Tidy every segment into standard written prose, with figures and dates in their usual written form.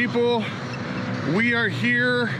people? We are here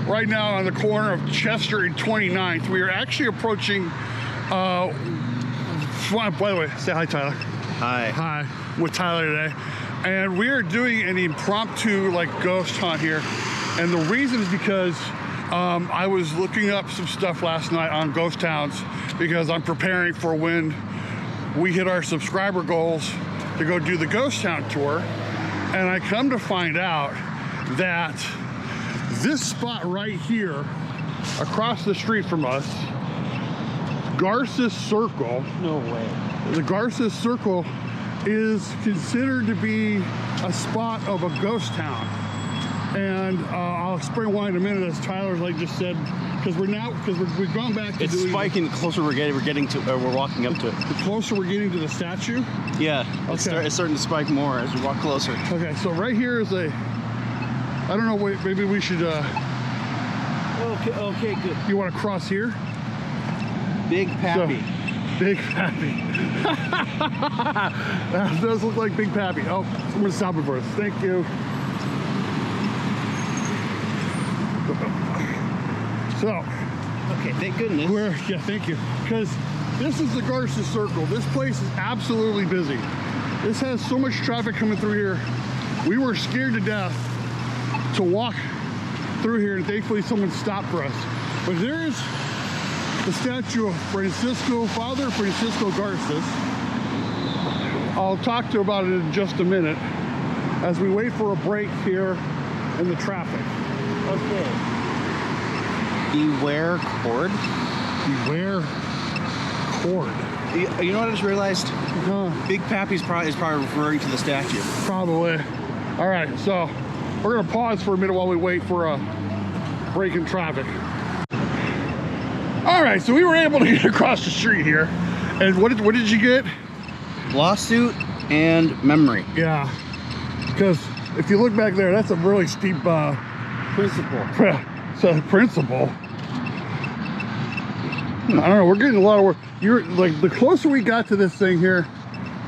right now on the corner of Chester and 29th. We are actually approaching, by the way, say hi, Tyler. Hi. Hi, with Tyler today. And we are doing an impromptu like ghost hunt here. And the reason is because I was looking up some stuff last night on ghost towns because I'm preparing for when we hit our subscriber goals to go do the ghost town tour. And I come to find out that this spot right here across the street from us, Garces Circle. No way. The Garces Circle is considered to be a spot of a ghost town. And I'll explain why in a minute, as Tyler's like just said, because we've gone back to it's spiking the closer we're getting to, we're walking up to it. The closer we're getting to the statue? Yeah, okay. It's starting to spike more as we walk closer. Okay, so right here is I don't know, wait, maybe we should, Okay, good. You want to cross here? Big Pappy. So, Big Pappy. That does look like Big Pappy. Oh, someone's stopping for us. Thank you. So, okay, thank goodness. Yeah, thank you. Because this is the Garces Circle. This place is absolutely busy. This has so much traffic coming through here. We were scared to death to walk through here, and thankfully someone stopped for us. But there's the statue of Father Francisco Garces. I'll talk to you about it in just a minute as we wait for a break here in the traffic. Okay. Beware cord? Beware cord. You know what I just realized? Big Pappy's is probably referring to the statue. Probably. All right, so we're gonna pause for a minute while we wait for a break in traffic. All right, so we were able to get across the street here. And what did you get? Lawsuit and memory. Yeah, because if you look back there, that's a really steep principle. So principle. I don't know, we're getting a lot of work. You're like, the closer we got to this thing here,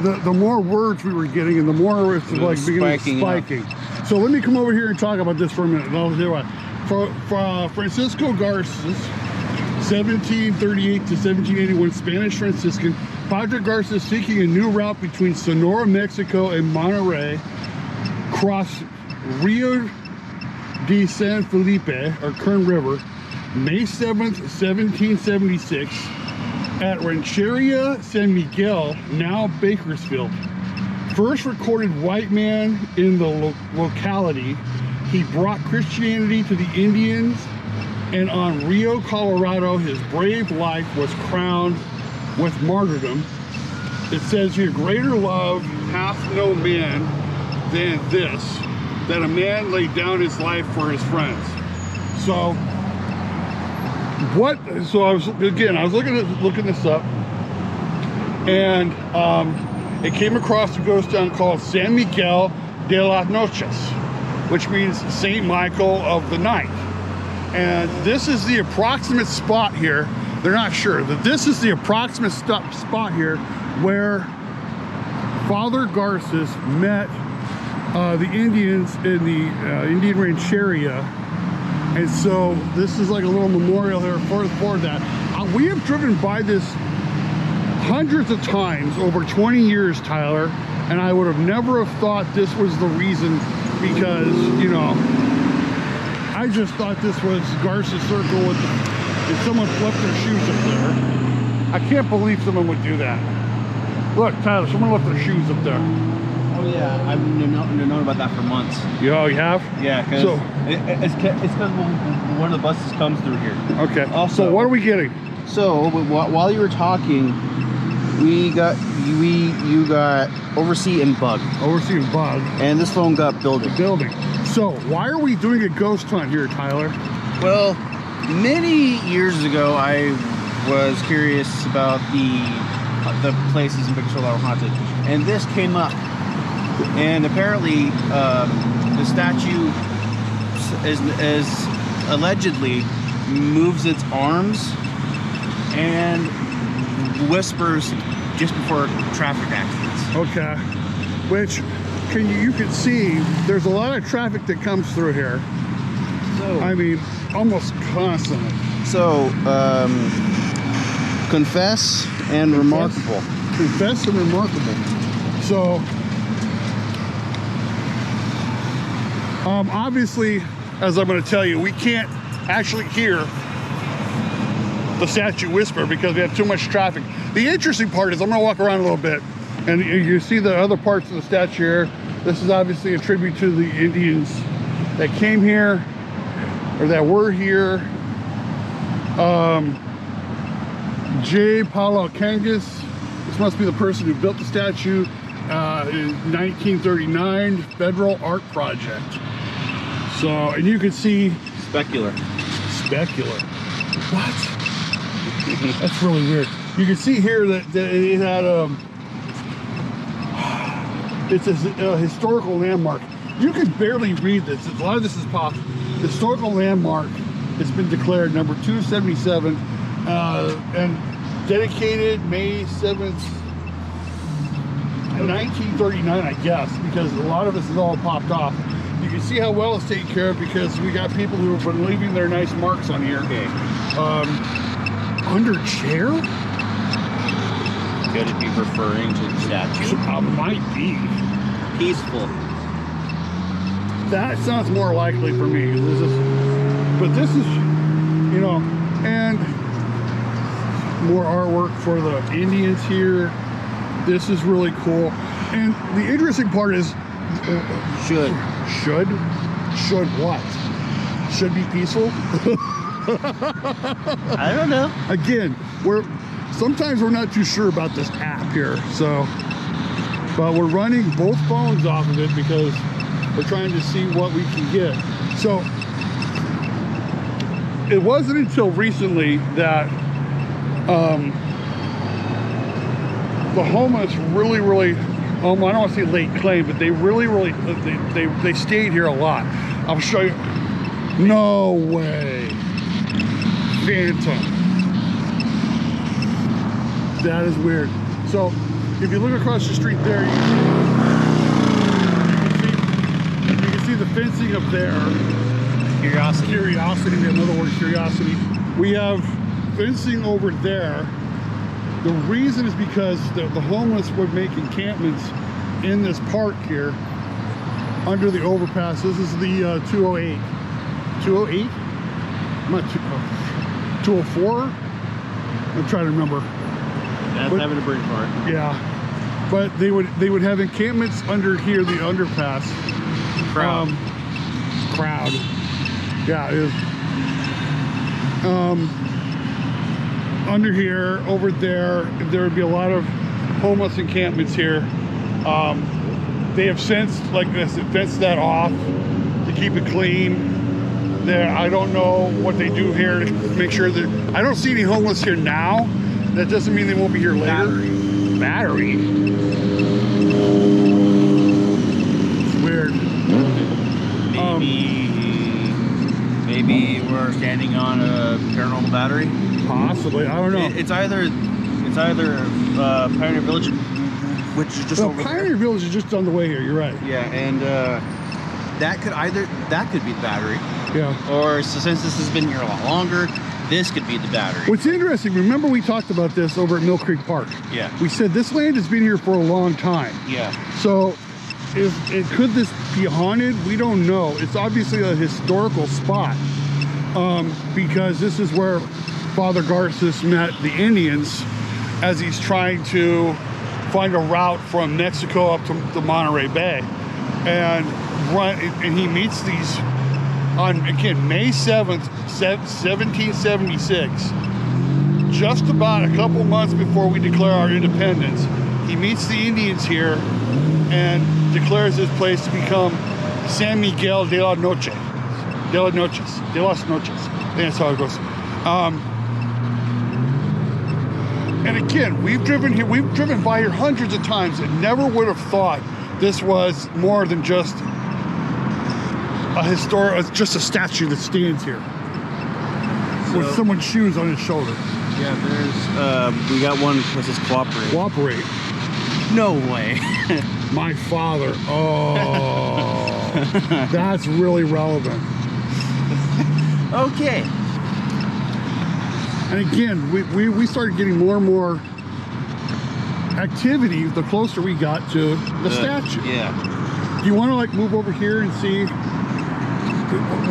the more words we were getting, and the more it's like beginning spiking. So let me come over here and talk about this for a minute, and I'll tell you what. For Francisco Garces, 1738 to 1781, Spanish Franciscan, Padre Garces seeking a new route between Sonora, Mexico and Monterrey, crossed Rio de San Felipe, or Kern River, May 7th, 1776, at Rancheria San Miguel, now Bakersfield. First recorded white man in the locality, he brought Christianity to the Indians, and on Rio, Colorado, his brave life was crowned with martyrdom. It says here, greater love hath no man than this, that a man laid down his life for his friends. So I was looking this up, and it came across a ghost town called San Miguel de las Noches, which means Saint Michael of the night. And this is the approximate spot here. They're not sure that this is the approximate spot here where Father Garces met the Indians in the Indian Rancheria. And so this is like a little memorial here for that. We have driven by this hundreds of times over 20 years, Tyler, and I would have never have thought this was the reason, because, you know, I just thought this was Garces Circle if someone left their shoes up there. I can't believe someone would do that. Look, Tyler, someone left their shoes up there. Oh yeah, I've known about that for months. You have? Yeah, because it's because one of the buses comes through here. Okay. Also, so what are we getting? So while you were talking, you got Oversee and Bug. Oversee and Bug. And this phone got Building. So why are we doing a ghost hunt here, Tyler? Well, many years ago, I was curious about the places in Bakersfield that were haunted, and this came up. And apparently, the statue is allegedly moves its arms and whispers just before traffic accidents. Okay. Which you can see there's a lot of traffic that comes through here. So, I mean, almost constantly. So, confess and remarkable. Confess and remarkable. So, obviously, as I'm going to tell you, we can't actually hear the statue whisper because we have too much traffic. The interesting part is I'm going to walk around a little bit, and you see the other parts of the statue here. This is obviously a tribute to the Indians that came here, or that were here. J. Paulo Kangas, this must be the person who built the statue in 1939, Federal Art Project. So, and you can see... Specular. Specular. What? That's really weird. You can see here that it had it's a historical landmark. You can barely read this. A lot of this is pop. Historical landmark. It's been declared number 277 and dedicated May 7th, 1939, I guess, because a lot of this is all popped off. You can see how well it's taken care of because we got people who have been leaving their nice marks on here. Okay. Under chair? Could it be referring to the statue? Might be. Peaceful. That sounds more likely for me. But this is, you know, and more artwork for the Indians here. This is really cool. And the interesting part is, should what? Should be peaceful? I don't know. Again, sometimes we're not too sure about this app here, so, but we're running both phones off of it because we're trying to see what we can get. So it wasn't until recently that the homeless really, I don't want to say late claim, but they really, they stayed here a lot. I'll show you. No way. Phantom. That is weird. So if you look across the street there, you can see the fencing up there. Curiosity. Another word, curiosity. We have fencing over there. The reason is because the homeless would make encampments in this park here under the overpass. This is the 208. 208? Not 204? I'm trying to remember. That's having a brain fart. Yeah. But they would have encampments under here, the underpass. Crowd. Yeah, it is. Under here, over there would be a lot of homeless encampments here. They have since, like this, fenced that off to keep it clean. There, I don't know what they do here to make sure that I don't see any homeless here now. That doesn't mean they won't be here later. Battery. It's weird. Maybe we're standing on a paranormal battery. Possibly, I don't know. It's either Pioneer Village, which is just over Pioneer there. Village is just on the way here. You're right. Yeah, and that could be the battery. Yeah. Or since this has been here a lot longer, this could be the battery. What's interesting, remember we talked about this over at Mill Creek Park. Yeah. We said this land has been here for a long time. Yeah. So, could this be haunted? We don't know. It's obviously a historical spot because this is where Father Garces met the Indians as he's trying to find a route from Mexico up to the Monterey Bay, and he meets these on, again, May 7th, 1776, just about a couple months before we declare our independence. He meets the Indians here and declares this place to become San Miguel de las Noches. I think that's how it goes. And again, we've driven by here hundreds of times and never would have thought this was more than just just a statue that stands here with someone's shoes on his shoulder. Yeah, there's we got one that says cooperate. Cooperate. No way. My father. Oh, that's really relevant. Okay. And again, we started getting more and more activity the closer we got to the statue. Yeah. Do you want to like move over here and see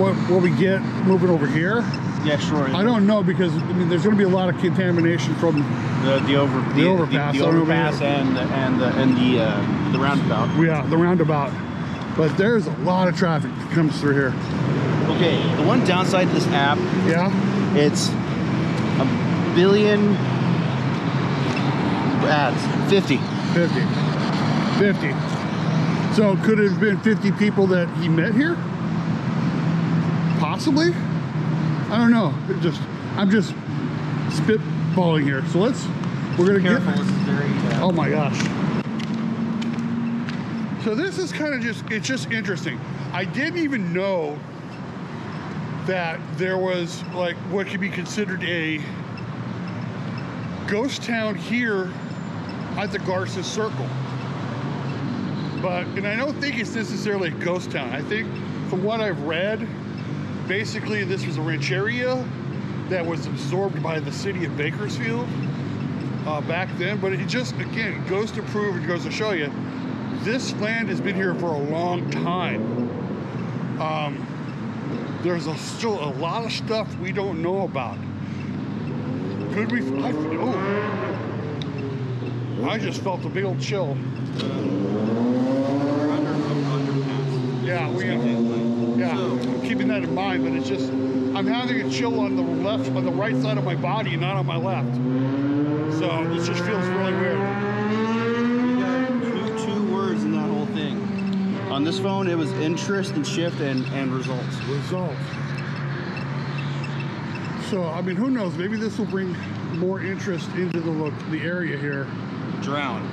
what we get moving over here? Yeah, sure. I don't know, because I mean there's going to be a lot of contamination from the overpass, the overpass and the roundabout. Yeah, the roundabout. But there's a lot of traffic that comes through here. Okay, the one downside to this app, Yeah, it's a billion ads. 50. 50. So could it have been 50 people that he met here? Possibly. I don't know. I'm just spitballing here. So we're gonna Careful, this is very. Oh my gosh. So this is kind of it's just interesting. I didn't even know that there was like what could be considered a ghost town here at the Garces Circle. And I don't think it's necessarily a ghost town. I think from what I've read, basically this was a rancheria that was absorbed by the city of Bakersfield back then. But it just, again, goes to prove, it goes to show you, this land has been here for a long time. There's still a lot of stuff we don't know about. Could we? I just felt a big old chill. Yeah, I'm keeping that in mind, but it's just, I'm having a chill on the right side of my body, not on my left. So this just feels really weird. You got two words in that whole thing. On this phone, it was interest and shift and results. Results. So, I mean, who knows? Maybe this will bring more interest into the area here. Drown.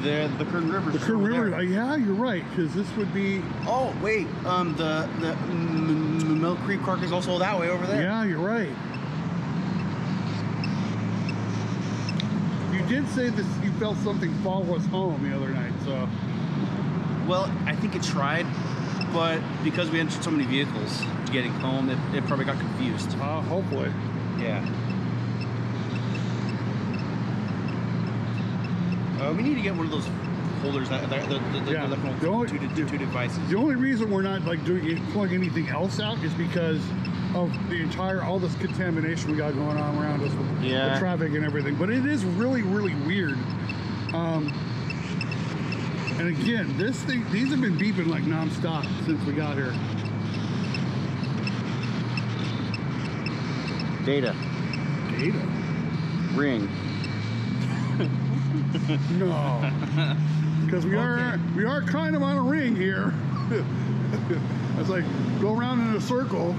The Kern River. The Kern River. Yeah, you're right. Because this would be. Oh wait, the Mill Creek Park is also that way over there. Yeah, you're right. You did say this. You felt something follow us home the other night. So. Well, I think it tried, but because we entered so many vehicles getting home, it probably got confused. Hopefully. Yeah. We need to get one of those holders that two devices. The only reason we're not like pulling anything else out is because of all this contamination we got going on around us with the traffic and everything. But it is really, really weird. And again, these have been beeping like nonstop since we got here. Data. Ring. No, because we are kind of on a ring here. It's like go around in a circle.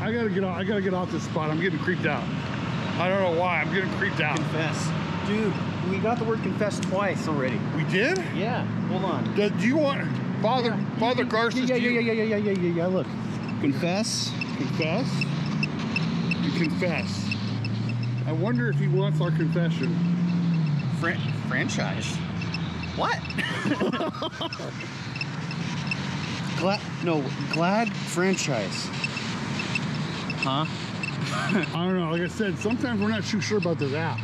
I gotta get off this spot. I'm getting creeped out. I don't know why. I'm getting creeped out. Confess, dude. We got the word confess twice already. We did? Yeah. Hold on. Do you want Father Garces? Yeah. Look. Confess. Confess. I wonder if he wants our confession. Franchise? What? Glad franchise. Huh? I don't know. Like I said, sometimes we're not too sure about this app.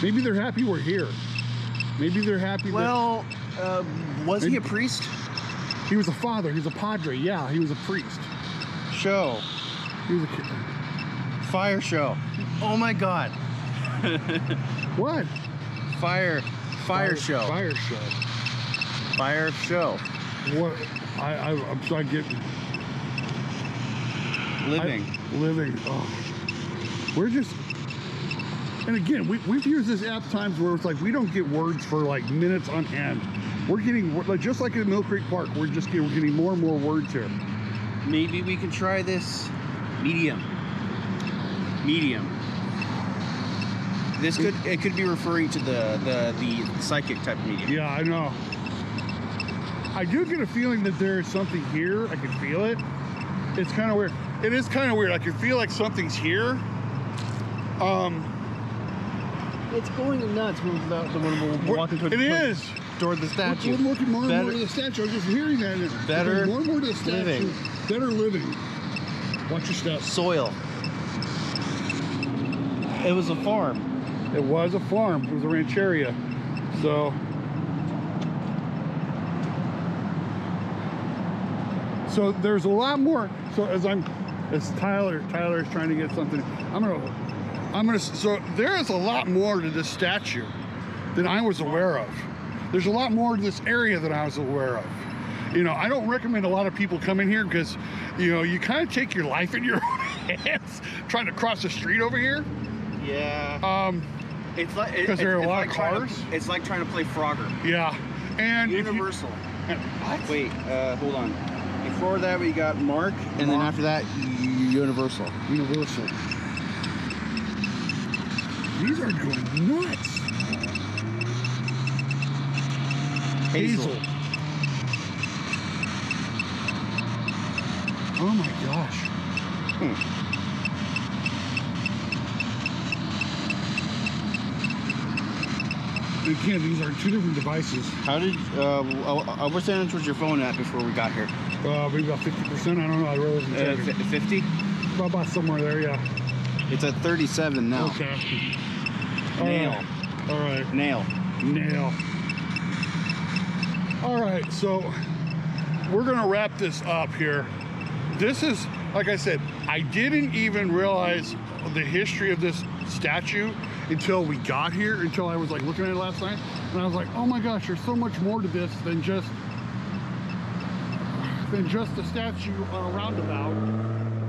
Maybe they're happy we're here. Maybe they're happy. Well, was he a priest? He was a father. He was a padre. Yeah, he was a priest. Show. He was a kid. Fire show. Oh my God. What? Fire show. Fire show. Fire show. What? I'm trying to get. Living. Oh. We're just. And again, we've used this app times where it's like we don't get words for like minutes on end. We're getting, like, just like in Mill Creek Park, we're getting more and more words here. Maybe we can try this medium. This could be referring to the psychic type of medium. Yeah, I know. I do get a feeling that there is something here. I can feel it. It's kind of weird. It is kind of weird. I can feel like something's here. It's going nuts when we're walking toward the statue. We're looking more and more to the statue. I was just hearing that. Better more and more to the statue. living. Better living. Watch your steps. Soil. It was a farm. It was a farm. It was a rancheria. So there's a lot more. So as Tyler's trying to get something. So there is a lot more to this statue than I was aware of. There's a lot more to this area than I was aware of. You know, I don't recommend a lot of people come in here because, you know, you kind of take your life in your own hands trying to cross the street over here. Yeah. It's like because there are a lot of cars. It's like trying to play Frogger. Yeah. And Universal. What? Wait, hold on. Before that, we got Mark, and then after that, Universal. Universal. These are going nuts. Hazel. Oh my gosh. Again, these are two different devices. How did, what percentage was your phone at before we got here? Maybe about 50%, I don't know, I really wasn't checking. 50? About somewhere there, yeah. It's at 37 now. Okay. Nail. All right. Nail. All right, so we're gonna wrap this up here. This is, like I said, I didn't even realize the history of this statue until we got here, until I was like looking at it last night, and I was like, oh my gosh, there's so much more to this than just a statue on a roundabout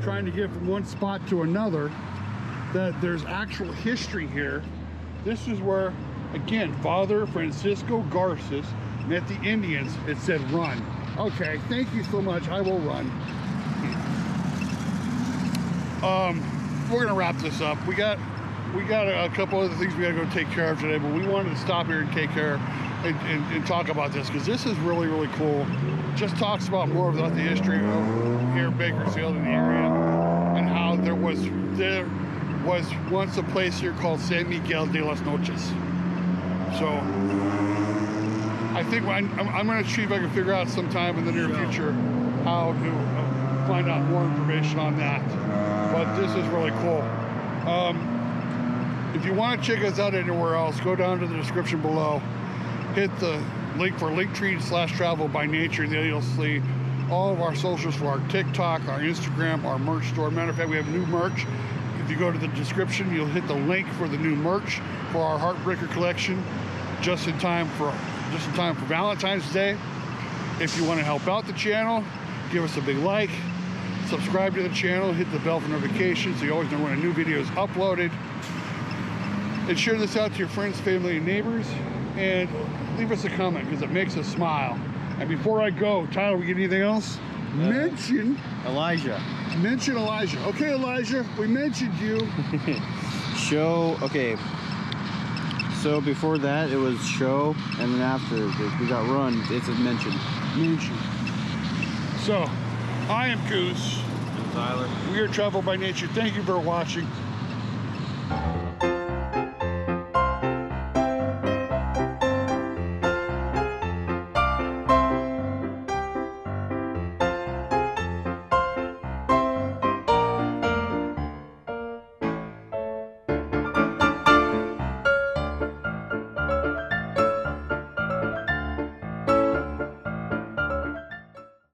trying to get from one spot to another, that there's actual history here. This is where, again, Father Francisco Garces met the Indians. It said run. Okay, thank you so much, I will run. We're gonna wrap this up. We got a couple other things we gotta go take care of today, but we wanted to stop here and take care and talk about this because this is really, really cool. Just talks about more about the history of here in Bakersfield in the area, and how there was once a place here called San Miguel de las Noches. So I think I'm going to see if I can figure out sometime in the near future how to find out more information on that. But this is really cool. If you want to check us out anywhere else, go down to the description below. Hit the link for Linktree/Travel by Nature. There you'll see all of our socials for our TikTok, our Instagram, our merch store. Matter of fact, we have new merch. If you go to the description, you'll hit the link for the new merch for our Heartbreaker Collection, just in time for Valentine's Day. If you want to help out the channel, give us a big like, subscribe to the channel, hit the bell for notifications so you always know when a new video is uploaded, and share this out to your friends, family, and neighbors, and leave us a comment because it makes us smile. And before I go, Tyler, we get anything else? Mention Elijah. Mention Elijah. Okay, Elijah, we mentioned you. Okay. So before that, it was show, and then after we got run, it's a mention. So, I am Goose. And Tyler. We are Travel by Nature. Thank you for watching.